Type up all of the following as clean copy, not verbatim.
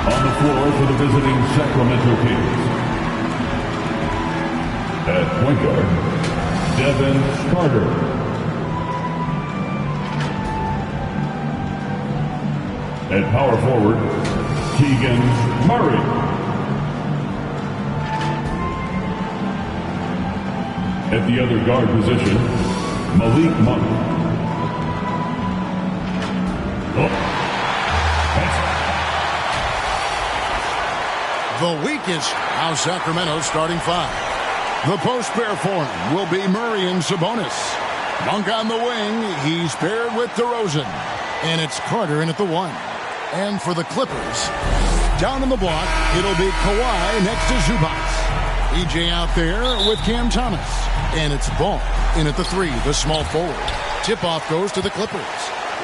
On the floor for the visiting Sacramento Kings. At point guard, Devin Carter. At power forward, Keegan Murray. At the other guard position, Malik Monk. The weakest of Sacramento's starting five. The post pair for him will be Murray and Sabonis. Monk on the wing, he's paired with DeRozan. And it's Carter in at the one. And for the Clippers, down in the block, it'll be Kawhi next to Zubac. EJ out there with Cam Thomas. And it's Ball in at the three, the small forward. Tip-off goes to the Clippers.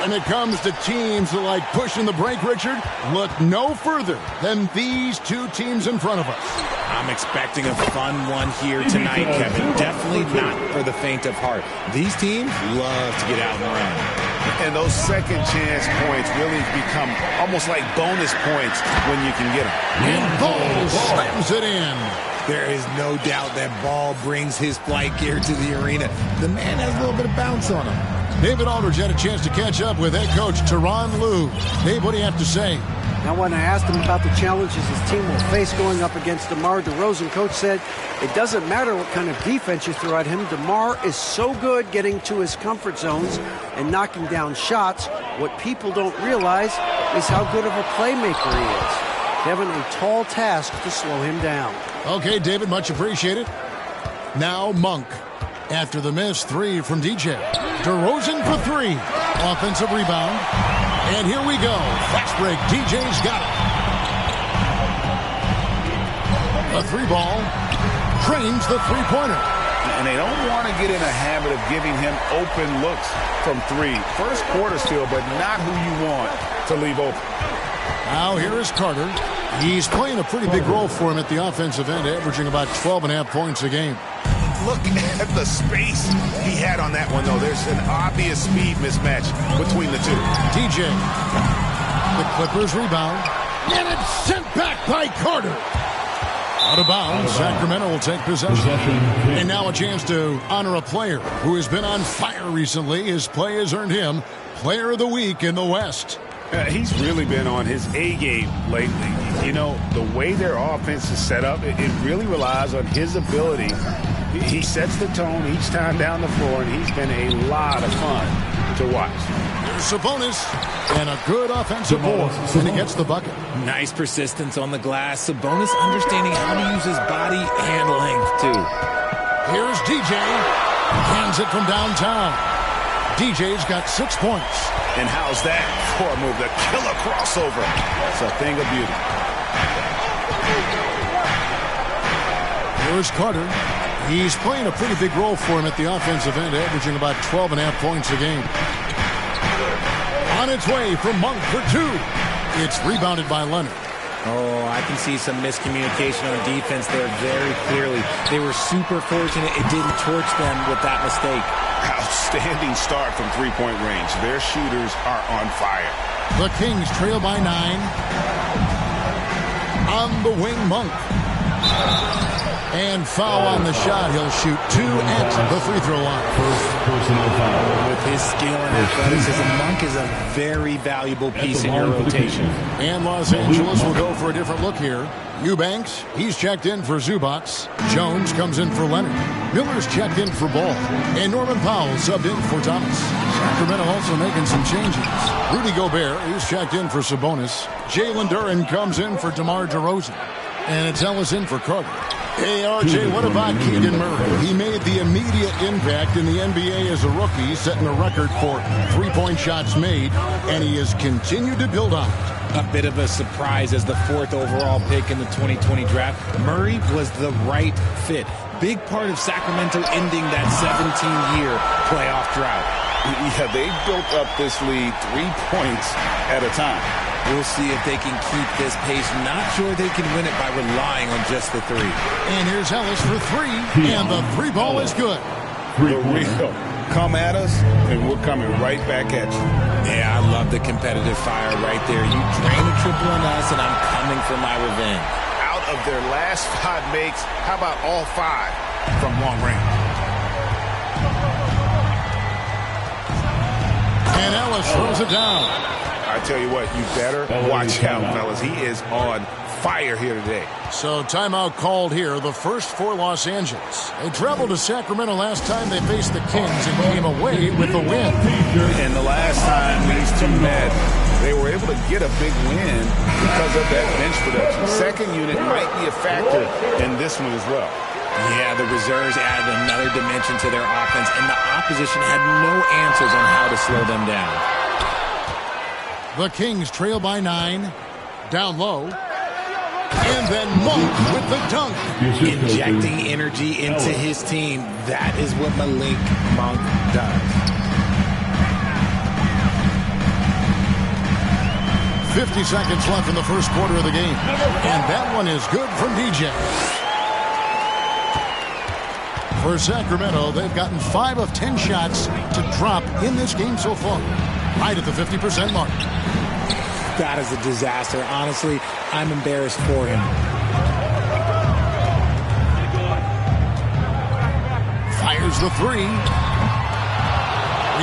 When it comes to teams that like pushing the break, Richard, look no further than these two teams in front of us. I'm expecting a fun one here tonight, Kevin. Definitely not for the faint of heart. These teams love to get out and run. And those second chance points really become almost like bonus points when you can get them. And Ball slams it in. There is no doubt that Ball brings his flight gear to the arena. The man has a little bit of bounce on him. David Aldridge had a chance to catch up with head coach Tyronn Lue. Dave, what do you have to say? Now, when I asked him about the challenges his team will face going up against DeMar DeRozan, coach said it doesn't matter what kind of defense you throw at him. DeMar is so good getting to his comfort zones and knocking down shots. What people don't realize is how good of a playmaker he is. Having a tall task to slow him down. Okay, David, much appreciated. Now Monk. After the miss, three from DJ. DeRozan for three. Offensive rebound. And here we go. Fast break. DJ's got it. A three ball. Trains the three-pointer. And they don't want to get in a habit of giving him open looks from three. First quarter still, but not who you want to leave open. Now here is Carter. He's playing a pretty big role for him at the offensive end, averaging about 12.5 points a game. Look at the space he had on that one, though. There's an obvious speed mismatch between the two. DJ. The Clippers rebound. And it's sent back by Carter. Out of bounds. Sacramento will take possession. And now a chance to honor a player who has been on fire recently. His play has earned him Player of the Week in the West. He's really been on his A-game lately. You know, the way their offense is set up, it really relies on his ability. He sets the tone each time down the floor, and he's been a lot of fun to watch. There's Sabonis, and a good offensive board, and he gets the bucket. Nice persistence on the glass. Sabonis understanding how to use his body and length, too. Here's DJ. Hands it from downtown. DJ's got 6 points. And how's that for a move? The killer crossover. It's a thing of beauty. Here's Carter. He's playing a pretty big role for him at the offensive end, averaging about 12.5 points a game. On its way from Monk for two. It's rebounded by Leonard. Oh, I can see some miscommunication on defense there very clearly. They were super fortunate it didn't torch them with that mistake. Outstanding start from three-point range. Their shooters are on fire. The Kings trail by 9. On the wing, Monk. And foul on the shot. He'll shoot 2 at the free throw line. First personal foul. With his skill and athleticism, Monk is a very valuable piece in your rotation. And Los Angeles will go for a different look here. Eubanks, he's checked in for Zubac. Jones comes in for Leonard. Miller's checked in for Ball. And Norman Powell subbed in for Thomas. Sacramento also making some changes. Rudy Gobert is checked in for Sabonis. Jalen Duren comes in for DeMar DeRozan. And it's Ellis in for Carter. Hey, RJ, what about Keegan Murray? He made the immediate impact in the NBA as a rookie, setting a record for three-point shots made, and he has continued to build on it. A bit of a surprise as the 4th overall pick in the 2020 draft. Murray was the right fit. Big part of Sacramento ending that 17-year playoff drought. Yeah, they built up this lead 3 points at a time. We'll see if they can keep this pace. Not sure they can win it by relying on just the 3. And here's Ellis for 3, and the 3 ball is good. For real. Come at us, and we're coming right back at you. Yeah, I love the competitive fire right there. You drain a tripling us, and I'm coming for my revenge. Out of their last 5 makes, how about all 5 from long range? And Ellis throws it down. I tell you what, you better watch out, fellas. He is on fire here today. So timeout called here, the first for Los Angeles. They traveled to Sacramento last time they faced the Kings and came away with a win. And the last time these two met, they were able to get a big win because of that bench production. Second unit might be a factor in this one as well. Yeah, the reserves added another dimension to their offense, and the opposition had no answers on how to slow them down. The Kings trail by 9, down low, and then Monk with the dunk. Injecting energy into his team. That is what Malik Monk does. 50 seconds left in the first quarter of the game. And that one is good from DJ. For Sacramento, they've gotten 5 of 10 shots to drop in this game so far. Right at the 50% mark. That is a disaster. Honestly, I'm embarrassed for him. Fires the 3.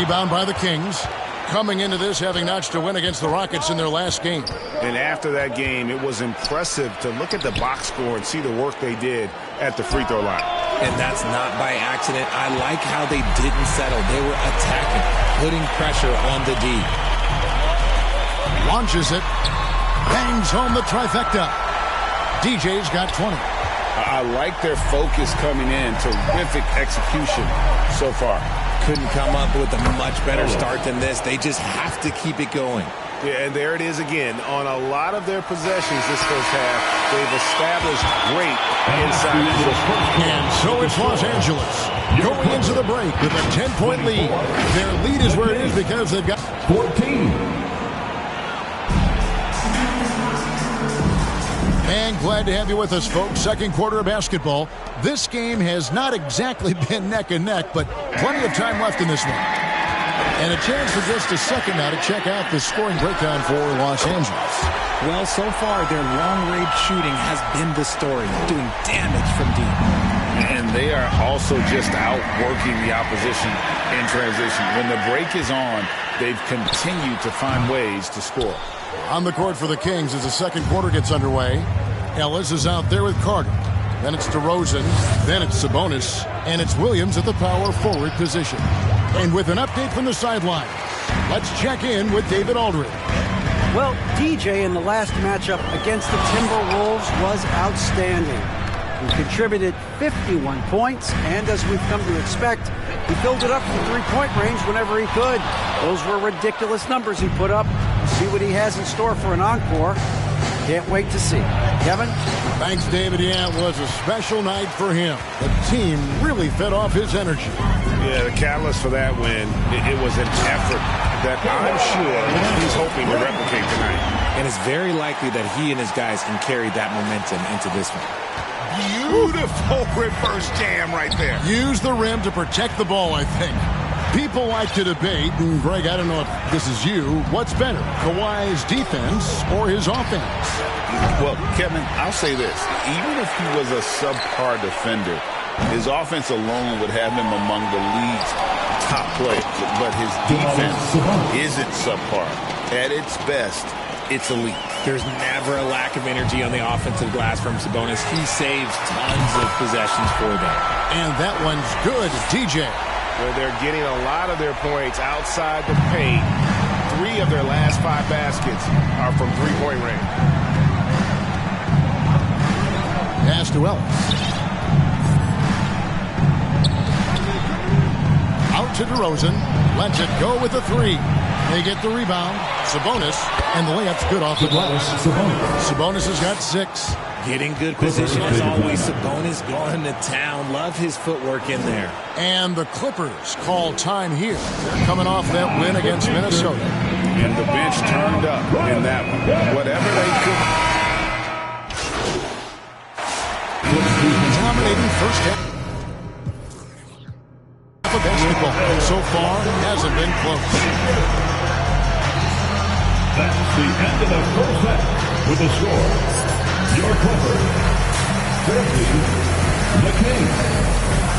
Rebound by the Kings. Coming into this, having notched a win against the Rockets in their last game. And after that game, it was impressive to look at the box score and see the work they did at the free throw line. And that's not by accident. I like how they didn't settle. They were attacking, putting pressure on the D. Launches it. Bangs home the trifecta. DJ's got 20. I like their focus coming in. Terrific execution so far. Couldn't come up with a much better start than this. They just have to keep it going. Yeah, and there it is again. On a lot of their possessions this first half, they've established great inside position. And so it's Los Angeles going into the break with a 10-point lead. Their lead is where it is because they've got 14. And glad to have you with us, folks. Second quarter of basketball. This game has not exactly been neck and neck, but plenty of time left in this one. And a chance for just a second now to check out the scoring breakdown for Los Angeles. Well, so far, their long-range shooting has been the story, doing damage from deep. And they are also just outworking the opposition in transition. When the break is on, they've continued to find ways to score. On the court for the Kings as the second quarter gets underway. Ellis is out there with Carter. Then it's DeRozan. Then it's Sabonis. And it's Williams at the power forward position. And with an update from the sideline, let's check in with David Aldridge. Well, DJ in the last matchup against the Timberwolves was outstanding. He contributed 51 points, and as we've come to expect, he filled it up from three-point range whenever he could. Those were ridiculous numbers he put up. See what he has in store for an encore. Can't wait to see. Kevin? Thanks, David. Yeah, it was a special night for him. The team really fed off his energy. Yeah, the catalyst for that win, it was an effort that I'm sure he's hoping to replicate tonight. And it's very likely that he and his guys can carry that momentum into this one. Beautiful reverse jam right there. Use the rim to protect the ball, I think. People like to debate, and Greg, I don't know if this is you, what's better, Kawhi's defense or his offense? Well, Kevin, I'll say this. Even if he was a subpar defender, his offense alone would have him among the league's top players. But his defense isn't subpar. At its best, it's elite. There's never a lack of energy on the offensive glass from Sabonis. He saves tons of possessions for them. And that one's good, DJ. Where they're getting a lot of their points outside the paint. 3 of their last 5 baskets are from three-point range. Pass to Ellis. Out to DeRozan. Lets it go with a 3. They get the rebound. Sabonis. And the layup's good off the glass. Sabonis has got 6. Getting good position as always. Sabonis going to town. Love his footwork in there. And the Clippers call time here. They're coming off that win against Minnesota. And the bench turned up in that one. Whatever they could. Dominating first half of basketball. So far, it hasn't been close. That's the end of the first set with the score. Your Clippers 50, the Kings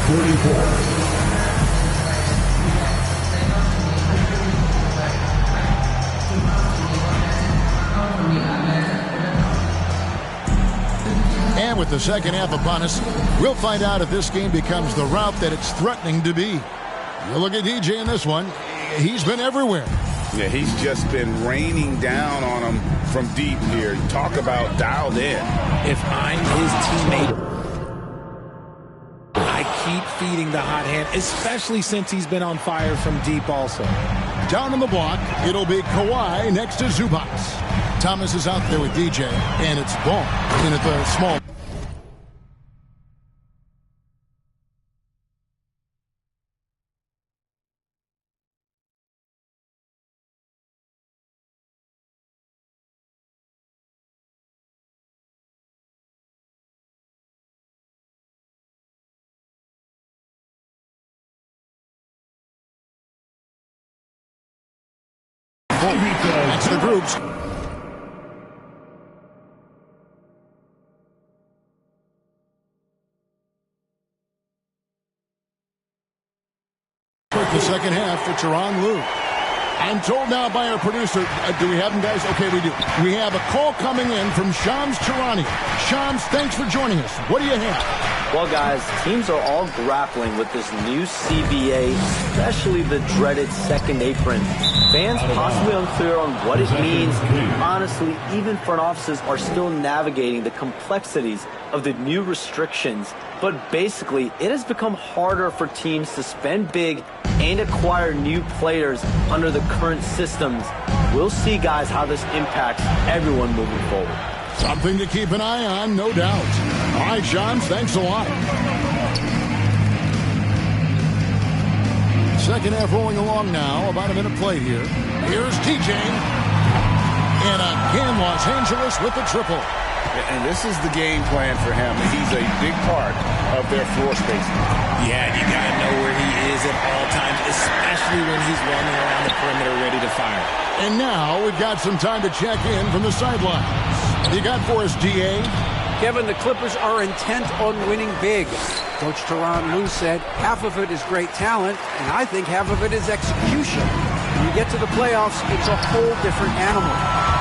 34. And with the second half upon us, we'll find out if this game becomes the route that it's threatening to be. You look at DJ in this one. He's been everywhere. Yeah, he's just been raining down on him from deep here. Talk about dialed in. If I'm his teammate, I keep feeding the hot hand, especially since he's been on fire from deep also. Down on the block, it'll be Kawhi next to Zubac. Thomas is out there with DJ, and it's Ball in at the small. That's the groups. The second half for Tyronn Lue. I'm told now by our producer, do we have him, guys? Okay, we do. We have a call coming in from Shams Charania. Shams, thanks for joining us. What do you have? Well, guys, teams are all grappling with this new CBA, especially the dreaded second apron. Fans possibly unclear on what it means. Honestly, even front offices are still navigating the complexities of the new restrictions. But basically, it has become harder for teams to spend big and acquire new players under the current systems. We'll see, guys, how this impacts everyone moving forward. Something to keep an eye on, no doubt. All right, Shams, thanks a lot. Second half rolling along now. About a minute played here. Here's TJ. And again, Los Angeles with the triple. And this is the game plan for him. He's a big part of their floor spacing. Yeah, you got to know where he is at all times, especially when he's running around the perimeter ready to fire. And now we've got some time to check in from the sidelines. You got for us, DA? Kevin, the Clippers are intent on winning big. Coach Tyronn Lue said half of it is great talent, and I think half of it is execution. When you get to the playoffs, it's a whole different animal.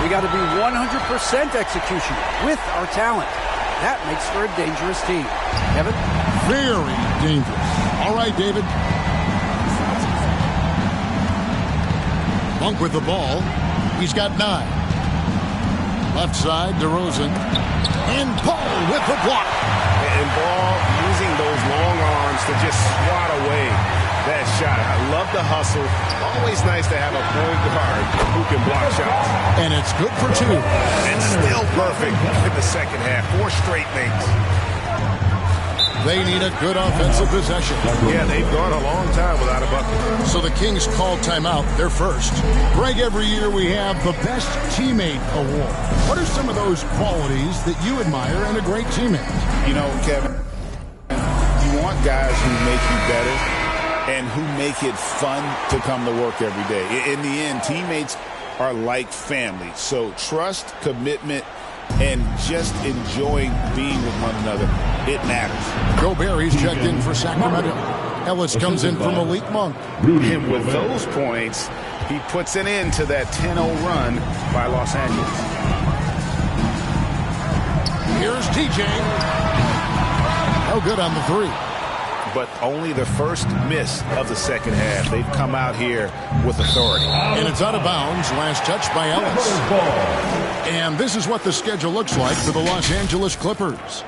We got to be 100% execution with our talent. That makes for a dangerous team. Kevin? Very dangerous. All right, David. Monk with the ball. He's got 9. Left side, DeRozan. And Paul with the block. And Ball using those long arms to just swat away that shot. I love the hustle. Always nice to have a point guard who can block shots. And it's good for 2. And still perfect in the second half. 4 straight makes. They need a good offensive possession. Yeah, they've gone a long time without a bucket. So the Kings call timeout. They're first. Greg, every year we have the Best Teammate Award. What are some of those qualities that you admire in a great teammate? You know, Kevin, you want guys who make you better and who make it fun to come to work every day. In the end, teammates are like family. So trust, commitment, and just enjoying being with one another, it matters. Joe Barry's checked in for Sacramento. Ellis comes in for Malik Monk. And with those points, he puts an end to that 10-0 run by Los Angeles. Here's TJ. No good on the 3. But only the first miss of the second half. They've come out here with authority. And it's out of bounds. Last touch by Ellis. And this is what the schedule looks like for the Los Angeles Clippers.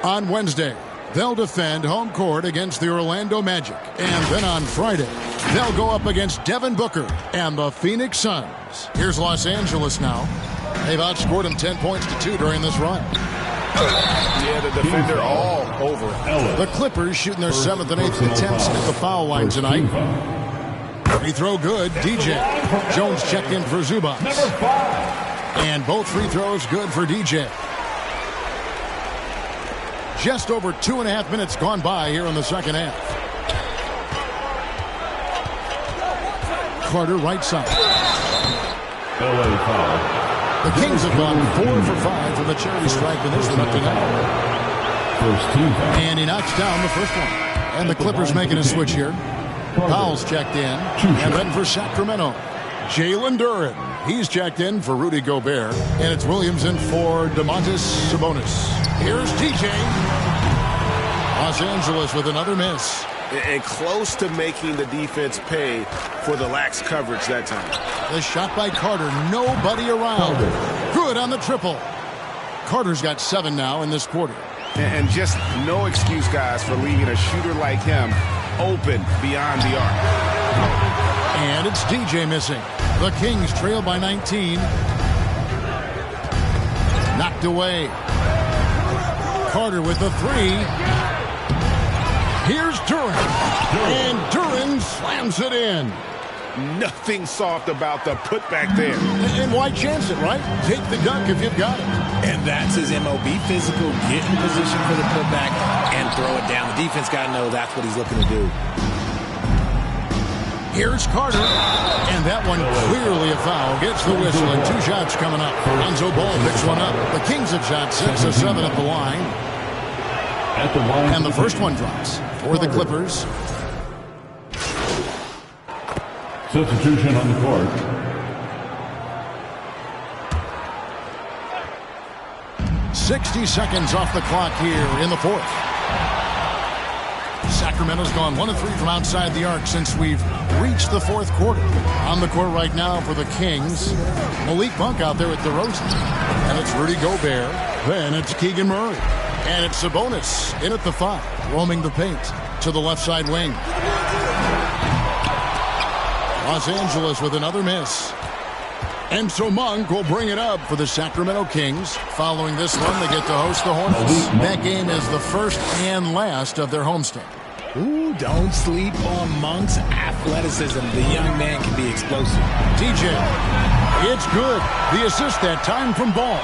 On Wednesday, they'll defend home court against the Orlando Magic. And then on Friday, they'll go up against Devin Booker and the Phoenix Suns. Here's Los Angeles now. They've outscored them 10 points to 2 during this run. Yeah, the defender all over. The Clippers shooting their 7th and 8th attempts at the foul line tonight. Free throw good. DJ. Jones checked in for Zubac. And both free throws good for DJ. Just over 2.5 minutes gone by here in the second half. Carter right side. LA foul. The Kings have gone 4 for 5 from the charity stripe in this one up to now. First team foul. And he knocks down the first one. And the Clippers making a switch here. Powell's checked in. And then for Sacramento, Jalen Duren. He's checked in for Rudy Gobert. And it's Williamson for Domantas Sabonis. Here's TJ. Los Angeles with another miss. And close to making the defense pay for the lax coverage that time. The shot by Carter. Nobody around. Good on the triple. Carter's got 7 now in this quarter. And just no excuse, guys, for leaving a shooter like him open beyond the arc. And it's DJ missing. The Kings trail by 19. Knocked away. Carter with the 3. Here's Duren. And Duren slams it in. Nothing soft about the putback there. And why chance it, right? Take the dunk if you've got it. And that's his MO. Be physical, get in position for the putback, and throw it down. The defense got to know that's what he's looking to do. Here's Carter. And that one clearly a foul. Gets the whistle, and 2 shots coming up. Lonzo Ball picks one up. The Kings have shot 6 of 7 at the line. And the first one drops for the Clippers. Substitution on the court. .60 seconds off the clock here in the fourth. Sacramento's gone 1 of 3 from outside the arc since we've reached the fourth quarter. On the court right now for the Kings, Malik Monk out there with DeRozan. And it's Rudy Gobert. Then it's Keegan Murray. And it's Sabonis in at the 5, roaming the paint to the left side wing. Los Angeles with another miss. And so Monk will bring it up for the Sacramento Kings. Following this one, they get to host the Hornets. That game is the first and last of their homestand. Ooh, don't sleep on Monk's athleticism. The young man can be explosive. TJ, it's good. The assist that time from Ball.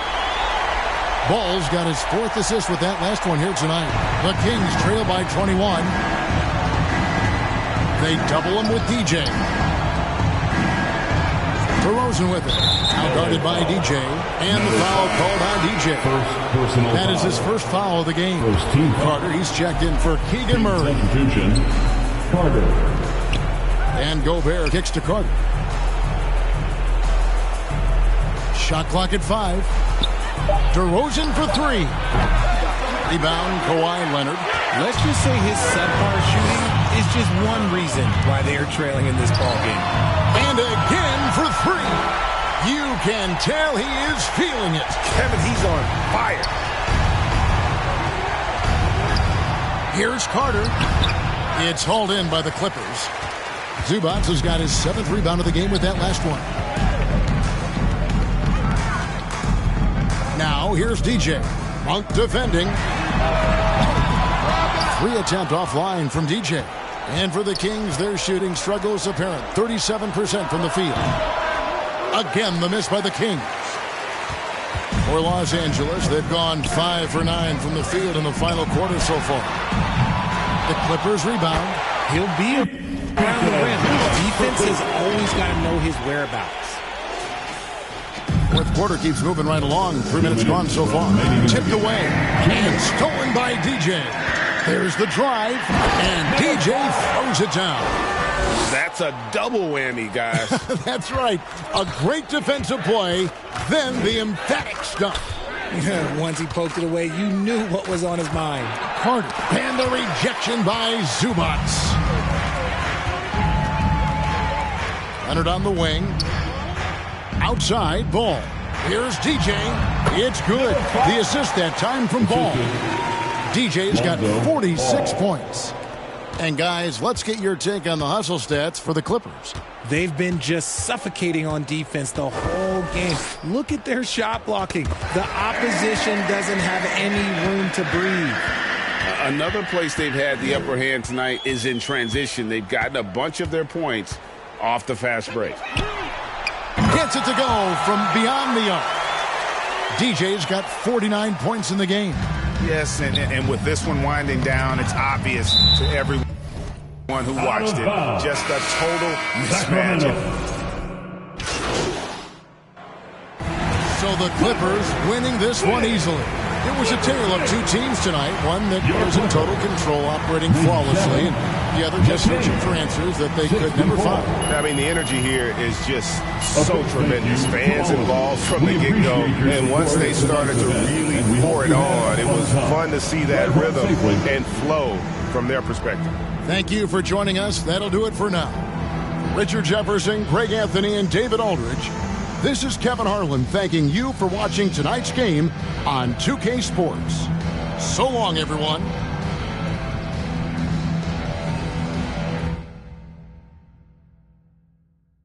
Ball's got his 4th assist with that last one here tonight. The Kings trail by 21. They double him with DJ. DeRozan with it. Now guarded by DJ. And the foul called on DJ. That is his first foul of the game. Carter, he's checked in for Keegan Murray. Carter. And Gobert kicks to Carter. Shot clock at 5. DeRozan for 3. Rebound, Kawhi Leonard. Let's just say his subpar shooting is just one reason why they are trailing in this ballgame. And again for 3. You can tell he is feeling it. Kevin, he's on fire. Here's Carter. It's hauled in by the Clippers. Zubac has got his 7th rebound of the game with that last one. Now here's DJ. Monk defending. 3 attempt offline from DJ. And for the Kings, their shooting struggle is apparent. 37% from the field. Again, the miss by the Kings. For Los Angeles, they've gone 5 for 9 from the field in the final quarter so far. The Clippers rebound. He'll be around the rim. Defense has always got to know his whereabouts. Fourth quarter keeps moving right along. 3 minutes gone so far. Tipped away and stolen by DJ. There's the drive, and DJ throws it down. That's a double whammy, guys. That's right. A great defensive play, then the emphatic stuff. Once he poked it away, you knew what was on his mind. Carter, and the rejection by Zubac. Leonard on the wing. Outside, Ball. Here's DJ. It's good. The assist that time from Ball. DJ's got 46 points. And guys, let's get your take on the hustle stats for the Clippers. They've been just suffocating on defense the whole game. Look at their shot blocking. The opposition doesn't have any room to breathe. Another place they've had the upper hand tonight is in transition. They've gotten a bunch of their points off the fast break. Gets it to go from beyond the arc. DJ's got 49 points in the game. Yes, and with this one winding down, it's obvious to everyone who watched it. Just a total mismatch. So the Clippers winning this one easily. It was a tale of two teams tonight. One that was in total control, operating flawlessly, and the other just searching for answers that they could never find. I mean, the energy here is just so tremendous. Fans involved from the get-go, and once they started to really pour it on, it was fun to see that rhythm and flow from their perspective. Thank you for joining us. That'll do it for now. Richard Jefferson, Greg Anthony, and David Aldridge. This is Kevin Harlan thanking you for watching tonight's game on 2K Sports. So long, everyone.